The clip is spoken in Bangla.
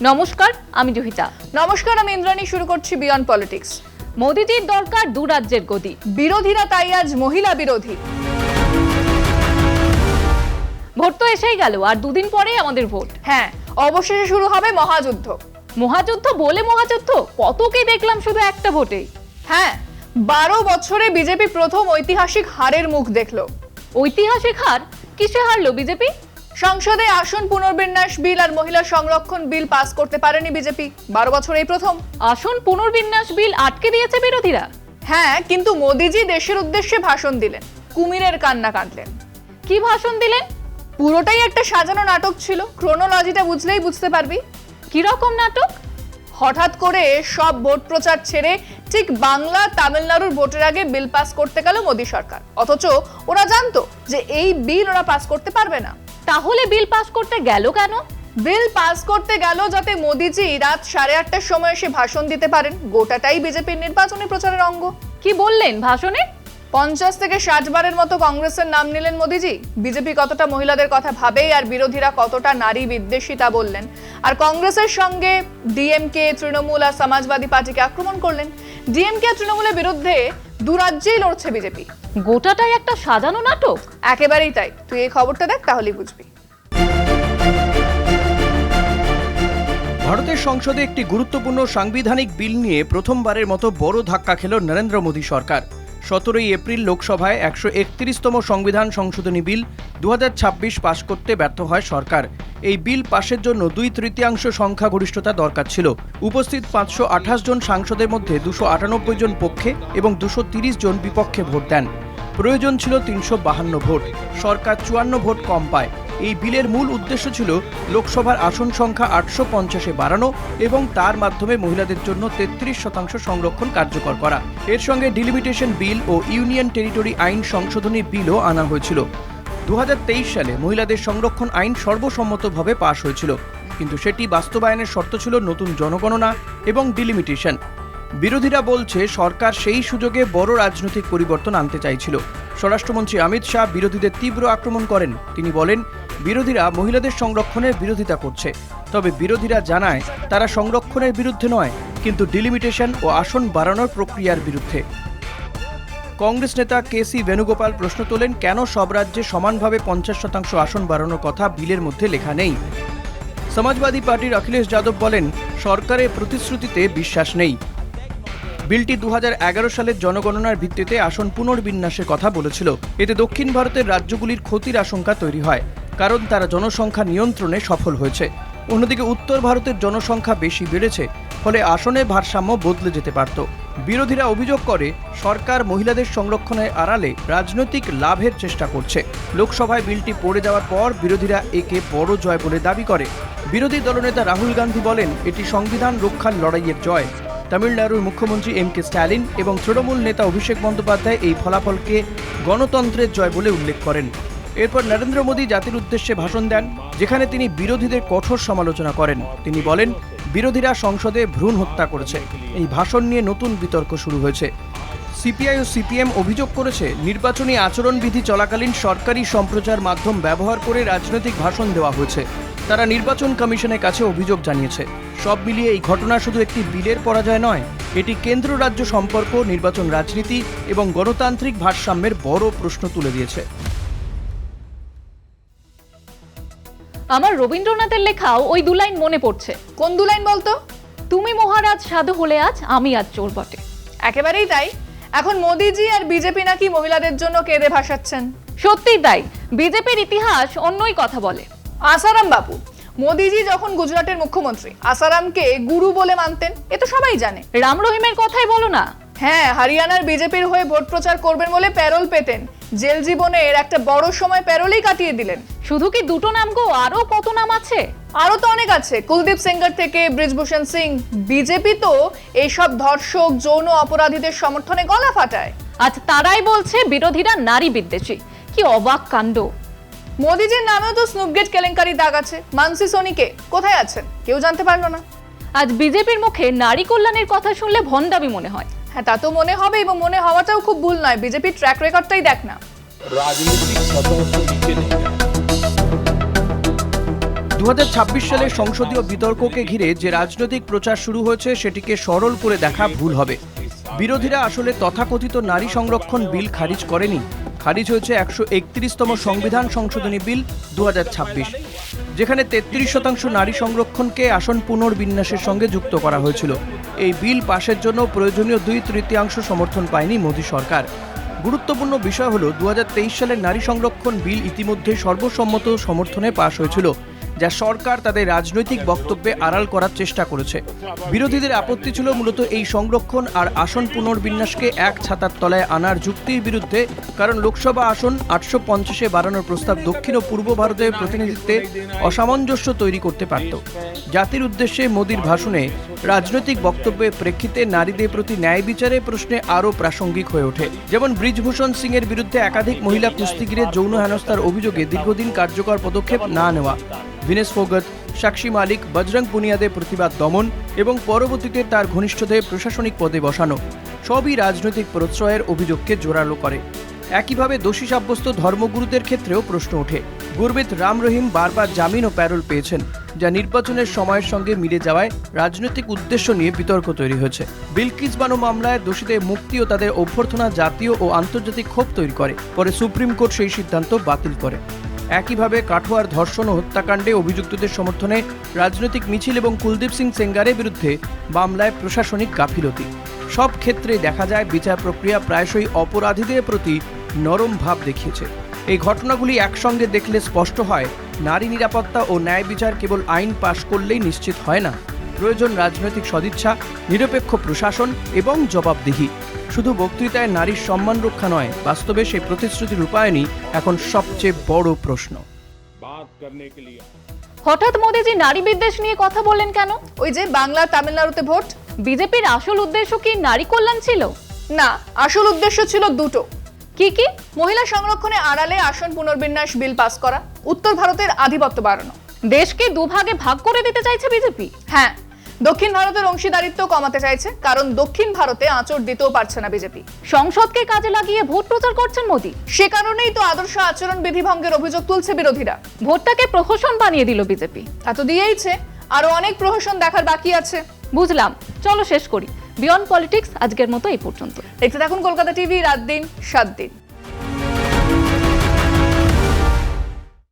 নমস্কার, আমি জহিতা। নমস্কার, আমি ইন্দ্রাণী। শুরু করছি বিয়ন্ড পলিটিক্স। মোদিজির দরকার দু রাজ্যের গদি, বিরোধীরা তাই আজ মহিলা বিরোধী। ভোট তো এসেই গেল, আর দুদিন পরেই আমাদের ভোট। হ্যাঁ, অবশেষে শুরু হবে মহাযুদ্ধ। মহাযুদ্ধ বলে মহাযুদ্ধ, কতকে দেখলাম শুধু একটা ভোটেই। হ্যাঁ, 12 বছরে বিজেপি প্রথম ঐতিহাসিক হারের মুখ দেখলো। ঐতিহাসিক হার? কিসে হারলো বিজেপি? সংসদে আসন পুনর্বিন্যাস বিল আর মহিলা সংরক্ষণ বিল পাস করতে পারেনি বিজেপি। 12 বছর এই প্রথম। আসন পুনর্বিন্যাস বিল আটকে দিয়েছে বিরোধীরা। হ্যাঁ, কিন্তু মোদিজি দেশের উদ্দেশ্যে ভাষণ দিলেন, কুমিরের কান্না কাঁদলেন। কি ভাষণ দিলেন? পুরোটাই একটা সাজানো নাটক ছিল। ক্রোনোলজিটা বুঝলেই বুঝতে পারবি। কি রকম নাটক? হঠাৎ করে সব ভোট প্রচার ছেড়ে ঠিক বাংলা তামিলনাড়ুর ভোটের আগে বিল পাস করতে গেল মোদী সরকার। অথচ ওরা জানতো যে এই বিল ওরা পাস করতে পারবে না। তাহলে বিল পাস করতে গেল কেন? বিল পাস করতে গেল যাতে মোদিজি রাত 8:30টার সময় এসে ভাষণ দিতে পারেন। গোটাটাই বিজেপির নির্বাচনী প্রচারের অঙ্গ। কি বললেন ভাষণে? 50 থেকে 60 বারের মতো কংগ্রেসের নাম নিলেন মোদিজি। বিজেপি কতটা মহিলাদের কথা ভাবে আর বিরোধীরা কতটা নারী বিদ্বেষী তা বললেন। আর কংগ্রেসের সঙ্গে ডিএমকে, তৃণমূল আর সমাজবাদী পার্টিকে আক্রমণ করলেন। ডিএমকে আর তৃণমূলের বিরুদ্ধে দু রাজ্যেই লড়ছে বিজেপি। গোটাটাই একটা সাজানো নাটক। একেবারেই তাই। তুই এই খবরটা দেখ, তাহলেই বুঝবি। ভারতের সংসদে একটি গুরুত্বপূর্ণ সাংবিধানিক বিল নিয়ে প্রথমবারের মতো বড় ধাক্কা খেল নরেন্দ্র মোদী সরকার। 17 এপ্রিল লোকসভায় 131তম সংবিধান সংশোধনী বিল 2026 পাশ করতে ব্যর্থ হয় সরকার। এই বিল পাশের জন্য 2/3 সংখ্যাগরিষ্ঠতা দরকার ছিল। উপস্থিত 528 জন সাংসদের মধ্যে 298 জন পক্ষে এবং 230 জন বিপক্ষে ভোট দেন। প্রয়োজন ছিল 352 ভোট। সরকার 54 ভোট কম পায়। এই বিলের মূল উদ্দেশ্য ছিল লোকসভার আসন সংখ্যা 850-এ বাড়ানো এবং তার মাধ্যমে মহিলাদের জন্য 33% সংরক্ষণ কার্যকর করা। এর সঙ্গে ডিলিমিটেশন বিল ও ইউনিয়ন টেরিটরি আইন সংশোধনী বিলও আনা হয়েছিল। 2023 সালে মহিলাদের সংরক্ষণ আইন সর্বসম্মতভাবে পাশ হয়েছিল, কিন্তু সেটি বাস্তবায়নের শর্ত ছিল নতুন জনগণনা এবং ডিলিমিটেশন। বিরোধীরা বলছে সরকার সেই সুযোগে বড় রাজনৈতিক পরিবর্তন আনতে চাইছিল। স্বরাষ্ট্রমন্ত্রী অমিত শাহ বিরোধীদের তীব্র আক্রমণ করেন। তিনি বলেন, বিরোধীরা মহিলাদের সংরক্ষণের বিরোধিতা করছে। তবে বিরোধীরা জানায় তারা সংরক্ষণের বিরুদ্ধে নয়, কিন্তু ডিলিমিটেশন ও আসন বাড়ানোর প্রক্রিয়ার বিরুদ্ধে। কংগ্রেস নেতা কেসি বেণুগোপাল প্রশ্ন তোলেন, কেন সব রাজ্যে সমানভাবে 50% আসন বাড়ানোর কথা বিলের মধ্যে লেখা নেই। সমাজবাদী পার্টির অখিলেশ যাদব বলেন, সরকারের প্রতিশ্রুতিতে বিশ্বাস নেই। বিলটি 2011 সালের জনগণনার ভিত্তিতে আসন পুনর্বিন্যাসের কথা বলেছিল। এতে দক্ষিণ ভারতের রাজ্যগুলির ক্ষতির আশঙ্কা তৈরি হয়, কারণ তারা জনসংখ্যা নিয়ন্ত্রণে সফল হয়েছে। অন্যদিকে উত্তর ভারতের জনসংখ্যা বেশি বেড়েছে, ফলে আসনের ভারসাম্য বদলে যেতে পারত। বিরোধীরা অভিযোগ করে সরকার মহিলাদের সংরক্ষণের আড়ালে রাজনৈতিক লাভের চেষ্টা করছে। লোকসভায় বিলটি পড়ে যাওয়ার পর বিরোধীরা একে বড় জয় বলে দাবি করে। বিরোধী দলনেতা রাহুল গান্ধী বলেন, এটি সংবিধান রক্ষার লড়াইয়ের জয়। তামিলনাড়ুর মুখ্যমন্ত্রী এম.কে. স্ট্যালিন এবং তৃণমূল নেতা অভিষেক বন্দ্যোপাধ্যায় এই ফলাফলকে গণতন্ত্রের জয় বলে উল্লেখ করেন। এরপর নরেন্দ্র মোদী জাতির উদ্দেশ্যে ভাষণ দেন, যেখানে তিনি বিরোধীদের কঠোর সমালোচনা করেন। তিনি বলেন, বিরোধীরা সংসদে ভ্রূণ হত্যা করেছে। এই ভাষণ নিয়ে নতুন বিতর্ক শুরু হয়েছে। সিপিআই ও সিপিএম অভিযোগ করেছে, নির্বাচনী আচরণবিধি চলাকালীন সরকারি সম্প্রচার মাধ্যম ব্যবহার করে রাজনৈতিক ভাষণ দেওয়া হয়েছে। তারা নির্বাচন কমিশনের কাছে অভিযোগ জানিয়েছে। সব মিলিয়ে এই ঘটনা শুধু একটি বিলের পরাজয় নয়, এটি কেন্দ্র রাজ্য সম্পর্ক, নির্বাচন রাজনীতি এবং গণতান্ত্রিক ভারসাম্যের বড় প্রশ্ন তুলে দিয়েছে। আমার রবীন্দ্রনাথের লেখাও ওই দু লাইন মনে পড়ছে। কোন দু লাইন বলতো? তুমি মহারাজ সাধু হলে আজ, আমি আজ চোর বটে। একেবারেই তাই। এখন মোদিজি আর বিজেপি নাকি মহিলাদের জন্য কেঁদে ভাসাচ্ছেন। সত্যি তাই। বিজেপির ইতিহাস অন্যই কথা বলে। আসারাম বাপু, মোদিজি যখন গুজরাটের মুখ্যমন্ত্রী আসারামকে গুরু বলে মানতেন, এ তো সবাই জানে। রাম রহিমের কথাই বলো না। হ্যাঁ, হরিয়ানার বিজেপির হয়ে ভোট প্রচার করবেন বলে প্যারোল পেতেন। জেল জীবনের একটা বড় সময় প্যারোলেই কাটিয়ে দিলেন। শুধু কি দুটো নাম গো, আরো কত নাম আছে? আরো তো অনেক আছে। কুলদীপ সেঙ্গার থেকে ব্রিজভূষণ সিং। বিজেপি তো এইসব ধর্ষক, যৌন অপরাধীদের সমর্থনে গলা ফাটায়। আজ তারাই বলছে বিরোধীরা নারী বিদ্বেষী। কি অবাক কাণ্ড! মোদিজির নামেও তো স্নুপগেট কেলেঙ্কারি দাগ আছে। মানসি সোনিকে কোথায় আছেন কেউ জানতে পারলো না। আজ বিজেপির মুখে নারী কল্যাণের কথা শুনলে ভণ্ডামি মনে হয়। হ্যাঁ, তা তো মনে হবে, এবং মনে হওয়াটাও খুব ভুল নয়। বিজেপির ট্র্যাক রেকর্ডটাই দেখ না। राजनीतिक सतह से नीचे नहीं गए। 2026 সালে সংসদীয় বিতর্ককে ঘিরে যে রাজনৈতিক প্রচার শুরু হয়েছে সেটিকে সরল করে দেখা ভুল হবে। বিরোধীরা আসলে তথাকথিত নারী সংরক্ষণ বিল খারিজ করেনি, খারিজ হয়েছে 131তম সংবিধান সংশোধনী বিল 2026, যেখানে 33% নারী সংরক্ষণকে আসন পুনর্বিন্যাসের সঙ্গে যুক্ত করা হয়েছিল। এই বিল পাশের জন্য প্রয়োজনীয় 2/3 সমর্থন পায়নি মোদী সরকার। গুরুত্বপূর্ণ বিষয় হলো 2023 সালের নারী সংরক্ষণ বিল ইতিমধ্যে সর্বসম্মত সমর্থনে পাশ হয়েছিল, যা সরকার তাদের রাজনৈতিক বক্তব্যে আড়াল করার চেষ্টা করেছে। বিরোধীদের আপত্তি ছিল মূলত এই সংরক্ষণ আর আসন পুনর্বিন্যাসকে এক ছাতার তলায় আনার যুক্তির বিরুদ্ধে, কারণ লোকসভা আসন 850-এ বাড়ানোর প্রস্তাব দক্ষিণ ও পূর্ব ভারতের প্রতিনিধিত্বে অসামঞ্জস্য তৈরি করতে পারত। জাতির উদ্দেশ্যে মোদির ভাষণে রাজনৈতিক বক্তব্যের প্রেক্ষিতে নারীদের প্রতি ন্যায় বিচারের প্রশ্নে আরও প্রাসঙ্গিক হয়ে ওঠে। যেমন ব্রিজভূষণ সিং এর বিরুদ্ধে একাধিক মহিলা কুস্তিগিরের যৌন হেনস্থার অভিযোগে দীর্ঘদিন কার্যকর পদক্ষেপ না নেওয়া, ভিনেস ফোগট, সাক্ষী মালিক, বজরং পুনিয়াদের প্রতিবাদ দমন এবং পরবর্তীতে তার ঘনিষ্ঠদের প্রশাসনিক পদে বসানো সবই রাজনৈতিক প্রশ্রয়ের অভিযোগকে জোরালো করে। একইভাবে দোষী সাব্যস্ত ধর্মগুরুদের ক্ষেত্রেও প্রশ্ন ওঠে। গুরমিত রাম রহিম বারবার জামিন ও প্যারোল পেয়েছেন, যা নির্বাচনের সময়ের সঙ্গে মিলে যাওয়ায় রাজনৈতিক উদ্দেশ্য নিয়ে বিতর্ক তৈরি হয়েছে। বিলকিস বানো মামলায় দোষীদের মুক্তি ও তাদের অভ্যর্থনা জাতীয় ও আন্তর্জাতিক ক্ষোভ তৈরি করে, পরে সুপ্রিম কোর্ট সেই সিদ্ধান্ত বাতিল করে। একইভাবে কাঠোয়ার ধর্ষণ ও হত্যাকাণ্ডে অভিযুক্তদের সমর্থনে রাজনৈতিক মিছিল এবং কুলদীপ সিং সেঙ্গারের বিরুদ্ধে মামলায় প্রশাসনিক গাফিলতি, সব ক্ষেত্রে দেখা যায় বিচার প্রক্রিয়া প্রায়শই অপরাধীদের প্রতি নরম ভাব দেখিয়েছে। এই ঘটনাগুলি একসঙ্গে দেখলে স্পষ্ট হয়, নারী নিরাপত্তা ও ন্যায় বিচার কেবল আইন পাশ করলেই নিশ্চিত হয় না, প্রয়োজন রাজনৈতিক সদিচ্ছা, নিরপেক্ষ প্রশাসন এবং জবাবদিহি। শুধু বক্তৃতায় নারীর সম্মান রক্ষা নয়, বাস্তবে সেই প্রতিশ্রুতি রূপায়ণই এখন সবচেয়ে বড় প্রশ্ন। হঠাৎ মোদিজি নারী বিদ্বেষ নিয়ে কথা বললেন কেন? ওই যে বাংলা তামিলনাড়ুতে ভোট। বিজেপির আসল উদ্দেশ্য কি নারী কল্যাণ ছিল? না, আসল উদ্দেশ্য ছিল দুটো। কি কি? মহিলা সংরক্ষণে আড়ালে আসন পুনর্বিন্যাস বিল পাস করা, উত্তর ভারতের আধিপত্য বাড়ানো। দেশকে দুভাগে ভাগ করে দিতে চাইছে বিজেপি। হ্যাঁ, দক্ষিণ ভারতের অংশীদারিত্ব কমাতে চাইছে, কারণ দক্ষিণ ভারতে আঁচড় দিতেও পারছে না বিজেপি। সংসদকে কাজে লাগিয়ে ভোট প্রচার করছেন মোদি। সে কারণেই তো আদর্শ আচরণ বিধি ভঙ্গের অভিযোগ তুলছে বিরোধীরা। ভোটটাকে প্রহসন বানিয়ে দিল বিজেপি। এত দিয়েইছে, আরো অনেক প্রহসন দেখার বাকি আছে। বুঝলাম, চলো শেষ করি। বিয়ন্ড পলিটিক্স আজকের মতো এই পর্যন্ত। দেখতে থাকুন কলকাতা টিভি, রাত দিন 7 দিন।